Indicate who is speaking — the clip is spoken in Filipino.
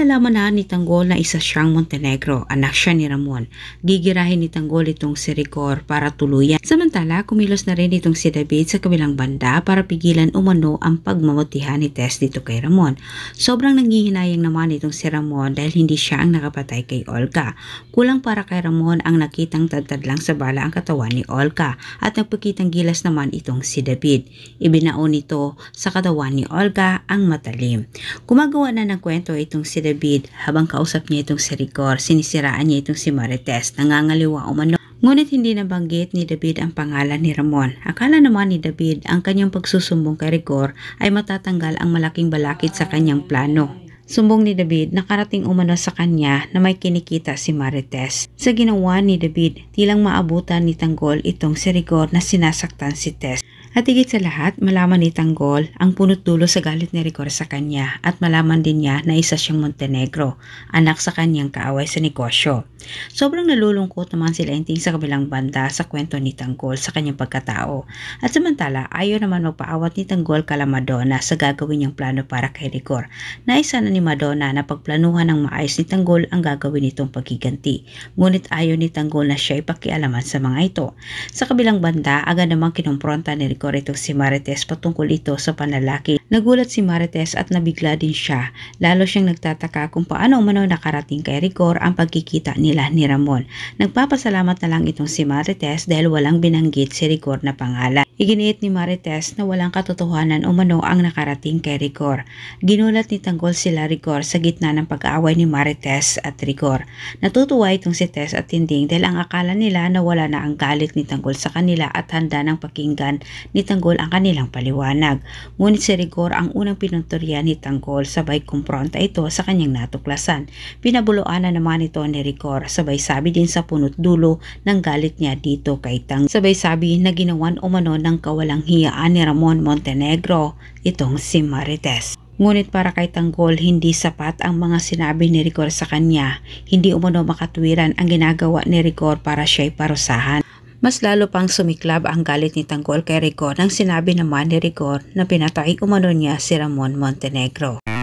Speaker 1: Nalalaman na ni Tanggol na isa siyang Montenegro, anak siya ni Ramon. Gigirahin ni Tanggol itong si Rigor para tuluyan. Samantala, kumilos na rin itong si David sa kabilang banda para pigilan umano ang pagmamutihan ni Tess dito kay Ramon. Sobrang nanghihinayang naman itong si Ramon dahil hindi siya ang nakapatay kay Olga. Kulang para kay Ramon ang nakitang tadtad lang sa bala ang katawan ni Olga at nagpakitang gilas naman itong si David. Ibinaon nito sa katawan ni Olga ang matalim. Gumagawa na ng kwento itong si David habang kausap niya itong si Rigor. Sinisiraan niya itong si Marites, nangangaliwa umano. Ngunit hindi nabanggit ni David ang pangalan ni Ramon. Akala naman ni David ang kanyang pagsusumbong kay Rigor ay matatanggal ang malaking balakid sa kanyang plano. Sumbong ni David nakarating umano sa kanya na may kinikita si Marites. Sa ginawa ni David, tilang maabutan ni Tanggol itong si Rigor na sinasaktan si Tess. At higit sa lahat, malaman ni Tanggol ang punot dulo sa galit ni Rigor sa kanya at malaman din niya na isa siyang Montenegro, anak sa kanyang kaaway sa negosyo. Sobrang nalulungkot naman sila Enting sa kabilang banda sa kwento ni Tanggol sa kanyang pagkatao. At samantala, ayaw naman magpaawat ni Tanggol kala Madonna sa gagawin niyang plano para kay Rigor. Naisa na ni Madonna na pagplanuhan ng maayos ni Tanggol ang gagawin nitong paggiganti. Ngunit ayaw ni Tanggol na siya ipakialaman sa mga ito. Sa kabilang banda, agad namang kinumpronta ni Rigor itong si Marites patungkol ito sa panlalaki. Nagulat si Marites at nabigla din siya. Lalo siyang nagtataka kung paano umano nakarating kay Rigor ang pagkikita nila ni Ramon. Nagpapasalamat na lang itong si Marites dahil walang binanggit si Rigor na pangalan. Iginiit ni Marites na walang katotohanan umano ang nakarating kay Rigor. Ginulat ni Tanggol sila Rigor sa gitna ng pag-aaway ni Marites at Rigor. Natutuwa itong si Tess at Tinding dahil ang akala nila na wala na ang galit ni Tanggol sa kanila at handa ng pakinggan ni Tanggol ang kanilang paliwanag. Ngunit si Rigor ang unang pinunturya ni Tanggol sabay kumpronta ito sa kanyang natuklasan. Pinabuloan na naman ito ni Rigor sabay sabi din sa punot dulo ng galit niya dito kay Tanggol. Sabay sabi na ginawan umano ng kawalang hiyaan ni Ramon Montenegro itong si Marites. Ngunit para kay Tanggol, hindi sapat ang mga sinabi ni Rigor sa kanya. Hindi umano makatwiran ang ginagawa ni Rigor para siya'y parusahan. Mas lalo pang sumiklab ang galit ni Tanggol kay Rigor nang sinabi naman ni Rigor na pinatay umano niya si Ramon Montenegro.